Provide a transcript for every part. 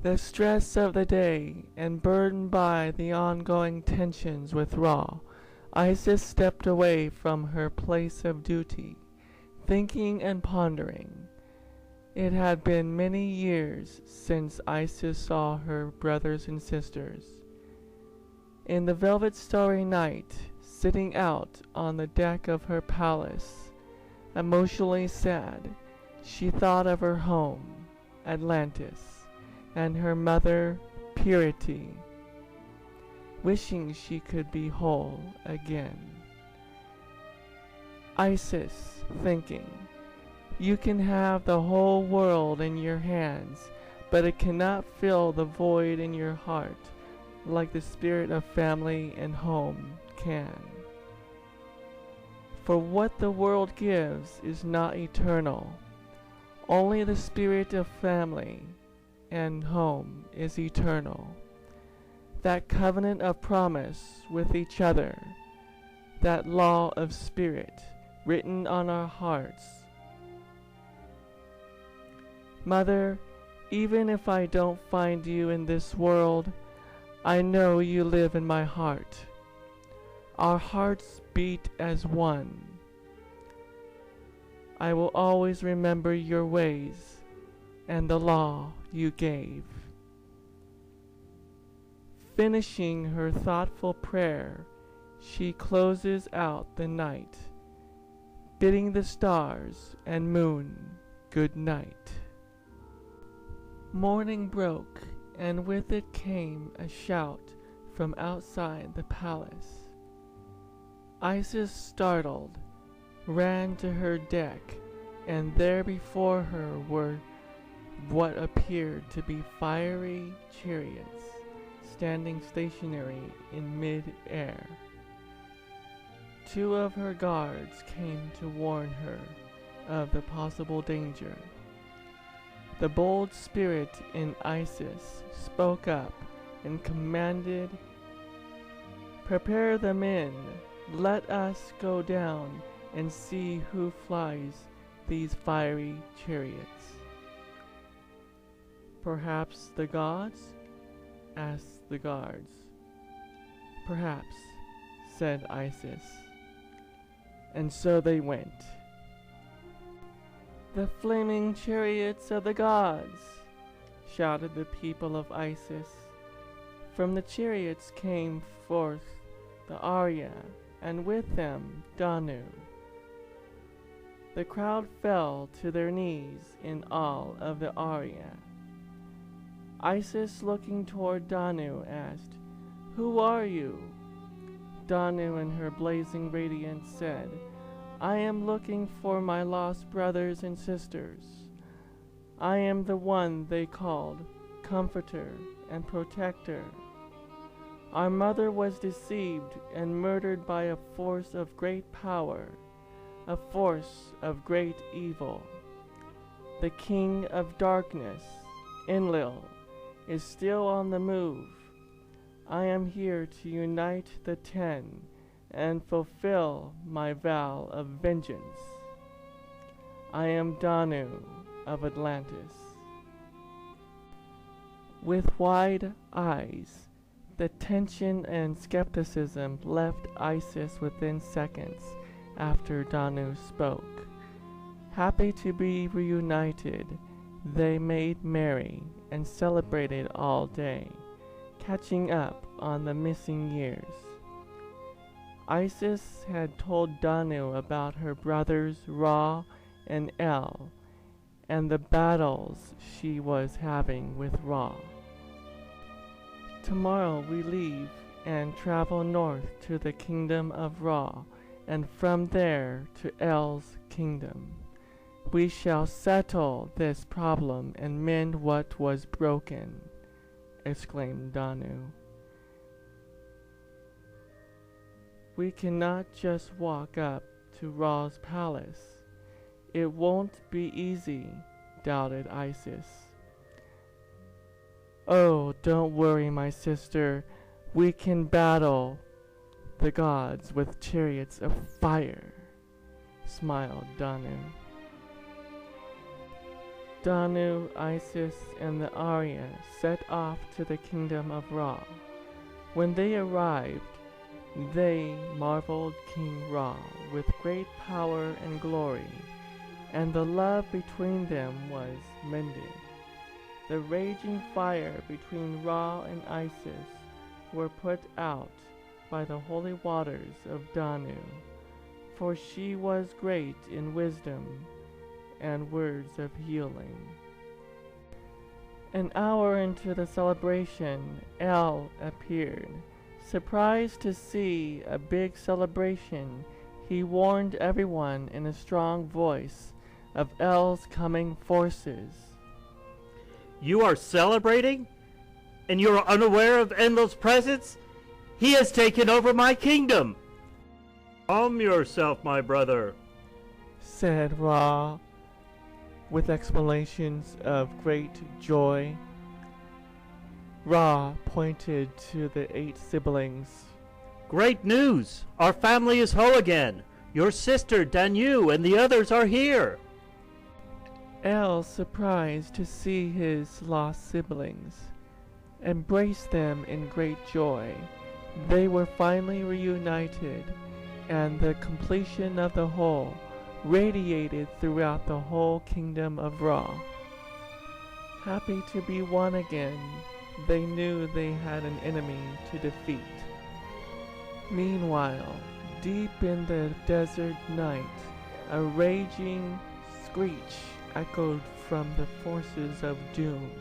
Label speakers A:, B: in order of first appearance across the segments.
A: The stress of the day and burdened by the ongoing tensions with Ra, Isis stepped away from her place of duty, thinking and pondering. It had been many years since Isis saw her brothers and sisters. In the velvet starry night, sitting out on the deck of her palace, emotionally sad, she thought of her home, Atlantis, and her mother, Purity, wishing she could be whole again. Isis, thinking, you can have the whole world in your hands, but it cannot fill the void in your heart like the spirit of family and home can. For what the world gives is not eternal. Only the spirit of family and home is eternal. That covenant of promise with each other, that law of spirit written on our hearts. Mother, even if I don't find you in this world, I know you live in my heart. Our hearts beat as one. I will always remember your ways and the law you gave. Finishing her thoughtful prayer, she closes out the night, bidding the stars and moon good night. Morning broke, and with it came a shout from outside the palace. Isis, startled, ran to her deck, and there before her were what appeared to be fiery chariots standing stationary in mid-air. Two of her guards came to warn her of the possible danger. The bold spirit in Isis spoke up and commanded, "Prepare the men, let us go down and see who flies these fiery chariots." "Perhaps the gods?" asked the guards. "Perhaps," said Isis. And so they went. "The flaming chariots of the gods!" shouted the people of Isis. From the chariots came forth the Arya, and with them Danu. The crowd fell to their knees in awe of the Arya. Isis, looking toward Danu, asked, "Who are you?" Danu, in her blazing radiance, said, "I am looking for my lost brothers and sisters. I am the one they called Comforter and Protector. Our mother was deceived and murdered by a force of great power, a force of great evil. The King of Darkness, Enlil, is still on the move. I am here to unite the 10 and fulfill my vow of vengeance. I am Danu of Atlantis." With wide eyes, the tension and skepticism left Isis within seconds after Danu spoke. Happy to be reunited, they made merry and celebrated all day, catching up on the missing years. Isis had told Danu about her brothers Ra and El, and the battles she was having with Ra. "Tomorrow we leave and travel north to the kingdom of Ra, and from there to El's kingdom. We shall settle this problem and mend what was broken," exclaimed Danu. "We cannot just walk up to Ra's palace. It won't be easy," doubted Isis. "Oh, don't worry, my sister. We can battle the gods with chariots of fire," smiled Danu. Danu, Isis, and the Arya set off to the kingdom of Ra. When they arrived, they marveled King Ra with great power and glory, and the love between them was mended. The raging fire between Ra and Isis were put out by the holy waters of Danu, for she was great in wisdom and words of healing. An hour into the celebration, El appeared. Surprised to see a big celebration, he warned everyone in a strong voice of El's coming forces.
B: You are celebrating? And you are unaware of Enlil's presence? He has taken over my kingdom! Calm yourself, my brother,
A: said Ra, with exclamations of great joy. Ra pointed to the 8 siblings.
B: Great news! Our family is whole again! Your sister, Danu, and the others are here!
A: El, surprised to see his lost siblings, embraced them in great joy. They were finally reunited, and the completion of the whole radiated throughout the whole kingdom of Ra. Happy to be one again, they knew they had an enemy to defeat. Meanwhile, deep in the desert night, a raging screech echoed from the forces of doom.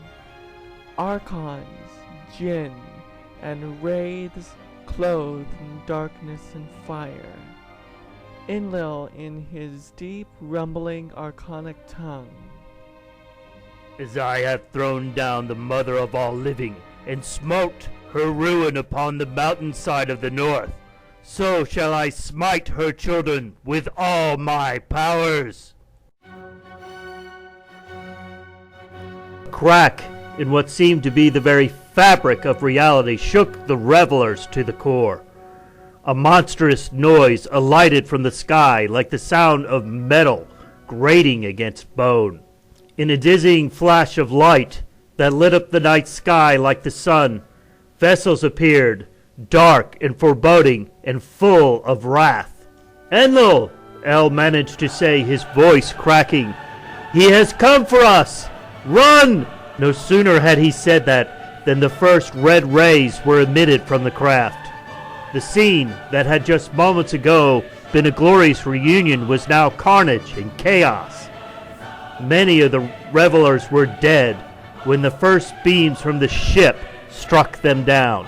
A: Archons, jinn, and wraiths clothed in darkness and fire. Enlil in his deep, rumbling, archonic tongue.
B: As I have thrown down the mother of all living, and smote her ruin upon the mountainside of the north, so shall I smite her children with all my powers. A crack in what seemed to be the very fabric of reality shook the revelers to the core. A monstrous noise alighted from the sky like the sound of metal grating against bone. In a dizzying flash of light that lit up the night sky like the sun, vessels appeared, dark and foreboding and full of wrath. Enlil, El managed to say, his voice cracking. He has come for us! Run! No sooner had he said that than the first red rays were emitted from the craft. The scene that had just moments ago been a glorious reunion was now carnage and chaos. Many of the revelers were dead when the first beams from the ship struck them down.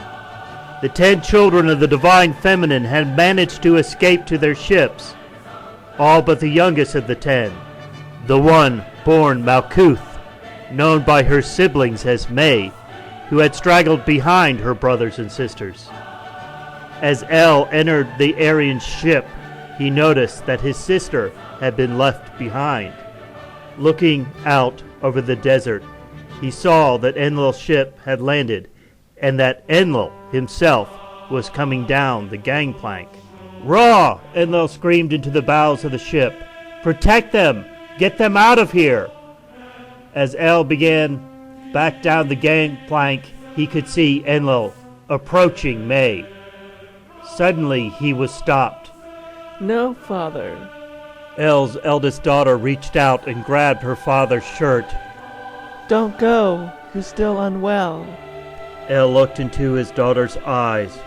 B: The 10 children of the Divine Feminine had managed to escape to their ships, all but the youngest of the 10, the one born Malkuth, known by her siblings as May, who had straggled behind her brothers and sisters. As El entered the Aryan ship, he noticed that his sister had been left behind. Looking out over the desert, he saw that Enlil's ship had landed, and that Enlil himself was coming down the gangplank. Ra! Enlil screamed into the bows of the ship. Protect them! Get them out of here! As El began back down the gangplank, he could see Enlil approaching May. Suddenly he was stopped.
A: No, father.
B: El's eldest daughter reached out and grabbed her father's shirt.
A: Don't go. You're still unwell.
B: El looked into his daughter's eyes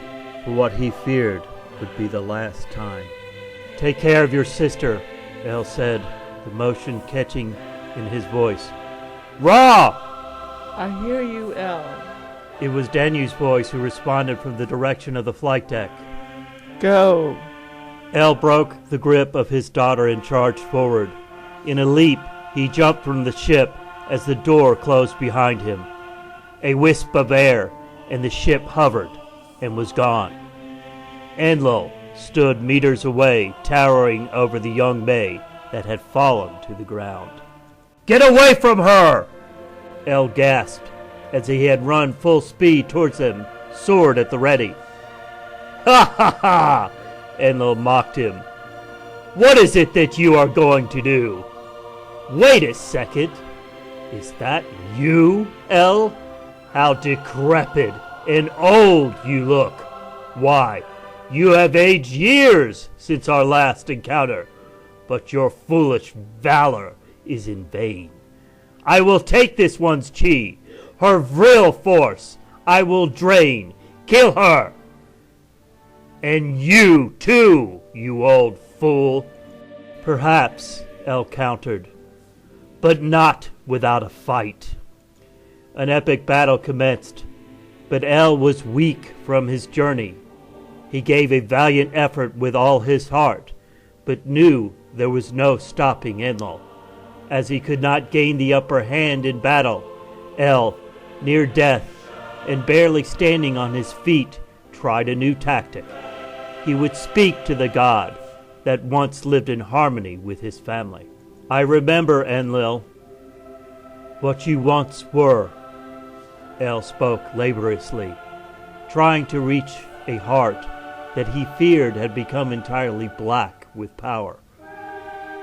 B: for what he feared would be the last time. Take care of your sister, El said, the emotion catching in his voice. Ra!
A: I hear you, El.
B: It was Danu's voice who responded from the direction of the flight deck.
A: Go.
B: El broke the grip of his daughter and charged forward. In a leap, he jumped from the ship as the door closed behind him. A wisp of air, and the ship hovered and was gone. Enlil stood meters away, towering over the young May that had fallen to the ground. Get away from her! El gasped as he had run full speed towards them, sword at the ready. Ha ha ha! Enlil mocked him. What is it that you are going to do? Wait a second. Is that you, El? How decrepit and old you look. Why, you have aged years since our last encounter, but your foolish valor is in vain. I will take this one's chi, her vril force I will drain, kill her. And you too, you old fool. Perhaps, El countered, but not without a fight. An epic battle commenced, but El was weak from his journey. He gave a valiant effort with all his heart, but knew there was no stopping Enlil. As he could not gain the upper hand in battle, El, near death and barely standing on his feet, tried a new tactic. He would speak to the god that once lived in harmony with his family. I remember, Enlil, what you once were. El spoke laboriously, trying to reach a heart that he feared had become entirely black with power.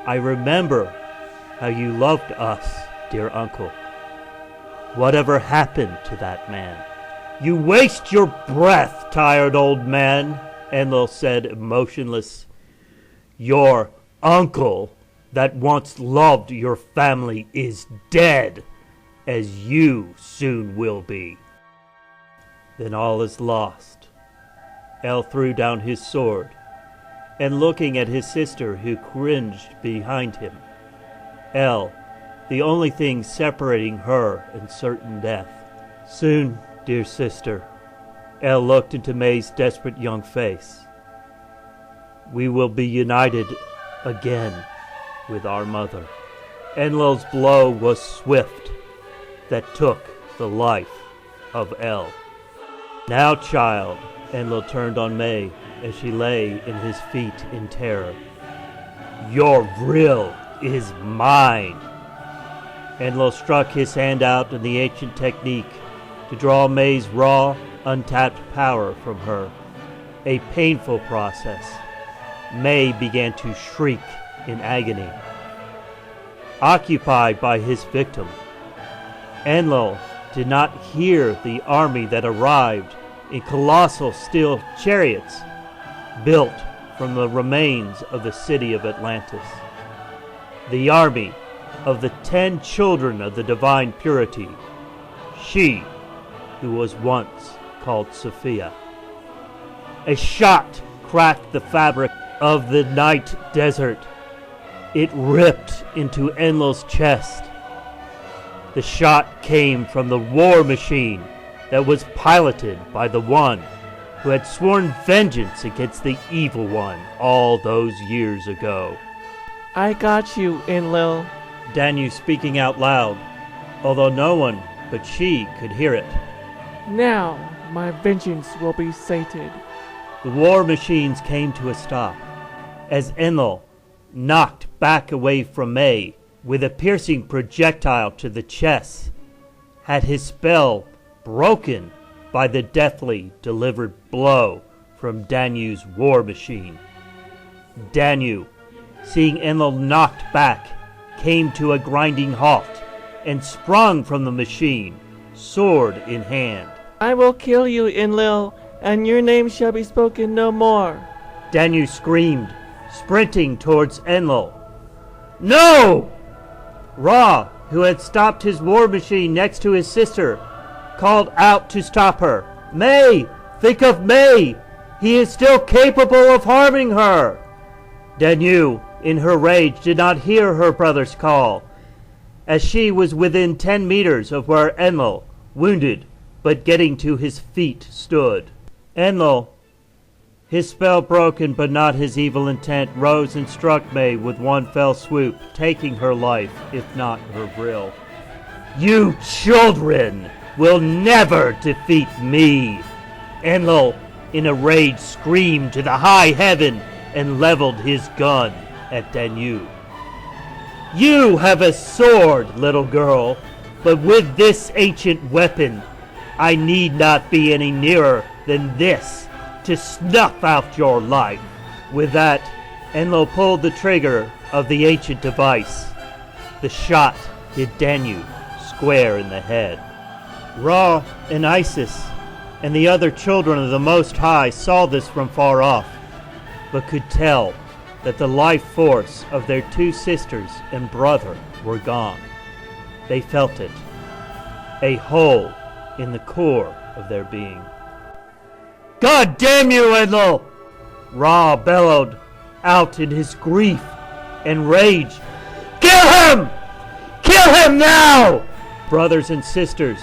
B: I remember how you loved us, dear uncle. Whatever happened to that man? You waste your breath, tired old man, Enlil said, emotionless. Your uncle that once loved your family is dead, as you soon will be. Then all is lost. El threw down his sword, and looking at his sister who cringed behind him, El, the only thing separating her and certain death. Soon, dear sister, El looked into May's desperate young face. We will be united again with our mother. Enlil's blow was swift, that took the life of El. Now, child, Enlil turned on May as she lay in his feet in terror. Your vril is mine. Enlil struck his hand out in the ancient technique to draw May's raw, untapped power from her. A painful process. May began to shriek in agony. Occupied by his victim, Enlil did not hear the army that arrived in colossal steel chariots built from the remains of the city of Atlantis. The army of the 10 children of the divine purity, she who was once called Sophia. A shot cracked the fabric of the night desert. It ripped into Enlil's chest. The shot came from the war machine that was piloted by the one who had sworn vengeance against the evil one all those years ago.
A: I got you, Enlil.
B: Danu speaking out loud, although no one but she could hear it.
A: Now my vengeance will be sated.
B: The war machines came to a stop as Enlil knocked back away from May with a piercing projectile to the chest, had his spell broken by the deathly delivered blow from Danu's war machine. Danu, seeing Enlil knocked back, came to a grinding halt and sprung from the machine, sword in hand.
A: I will kill you, Enlil, and your name shall be spoken no more.
B: Danu screamed, sprinting towards Enlil. No! Ra, who had stopped his war machine next to his sister, called out to stop her. May! Think of May! He is still capable of harming her! Danu, in her rage, did not hear her brother's call, as she was within 10 meters of where Enlil, wounded, but getting to his feet, stood. Enlil, his spell broken but not his evil intent, rose and struck May with one fell swoop, taking her life, if not her vril. You children will never defeat me! Enlil, in a rage, screamed to the high heaven and leveled his gun at Danu. You have a sword, little girl, but with this ancient weapon, I need not be any nearer than this to snuff out your life. With that, Enlil pulled the trigger of the ancient device. The shot hit Danu square in the head. Ra and Isis and the other children of the Most High saw this from far off, but could tell that the life force of their two sisters and brother were gone. They felt it, a hole in the core of their being. "God damn you, Enlil!" Ra bellowed out in his grief and rage. "Kill him! Kill him now!" Brothers and sisters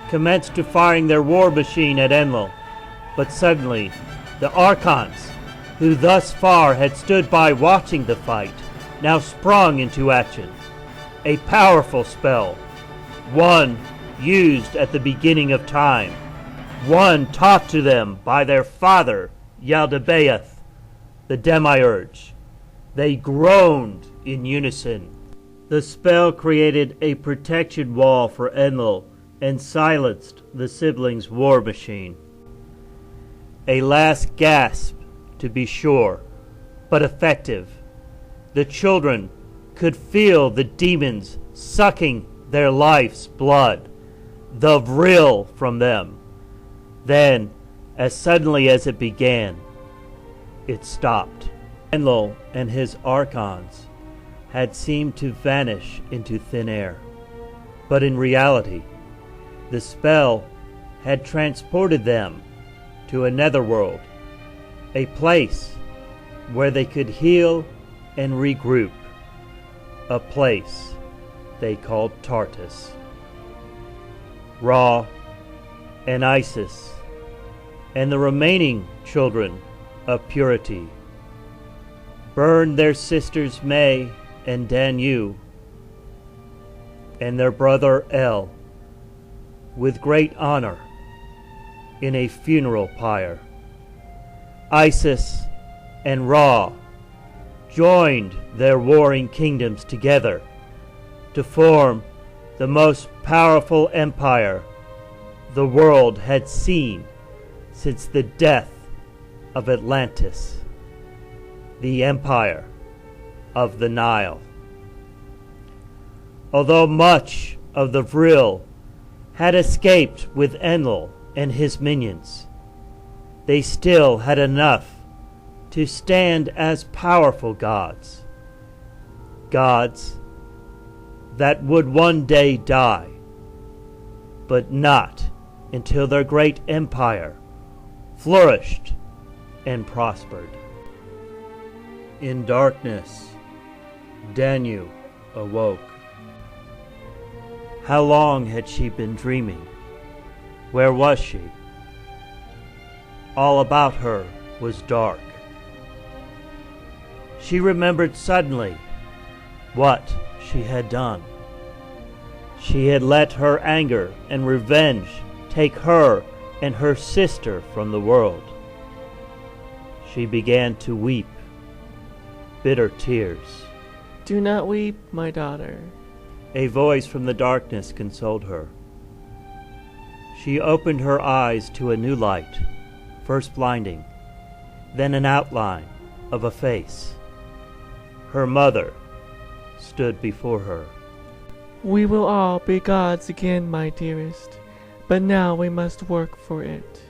B: commenced to firing their war machine at Enlil, but suddenly the Archons, who thus far had stood by watching the fight, now sprung into action. A powerful spell, one used at the beginning of time, one taught to them by their father, Yaldabaoth, the Demiurge. They groaned in unison. The spell created a protection wall for Enlil and silenced the siblings' war machine. A last gasp, to be sure, but effective. The children could feel the demons sucking their life's blood, the vril from them. Then, as suddenly as it began, it stopped. Enlil and his Archons had seemed to vanish into thin air, but in reality, the spell had transported them to a netherworld, a place where they could heal and regroup, a place they called Tartarus. Ra and Isis and the remaining children of purity burned their sisters May and Danu and their brother El with great honor in a funeral pyre. Isis and Ra joined their warring kingdoms together to form the most powerful empire the world had seen since the death of Atlantis, the Empire of the Nile. Although much of the vril had escaped with Enlil and his minions, they still had enough to stand as powerful gods. Gods that would one day die, but not until their great empire flourished and prospered. In darkness, Danu awoke. How long had she been dreaming? Where was she? All about her was dark. She remembered suddenly what she had done. She had let her anger and revenge take her and her sister from the world. She began to weep bitter tears.
A: "Do not weep, my daughter."
B: A voice from the darkness consoled her. She opened her eyes to a new light, first blinding, then an outline of a face. Her mother stood before her.
A: "We will all be gods again, my dearest, but now we must work for it."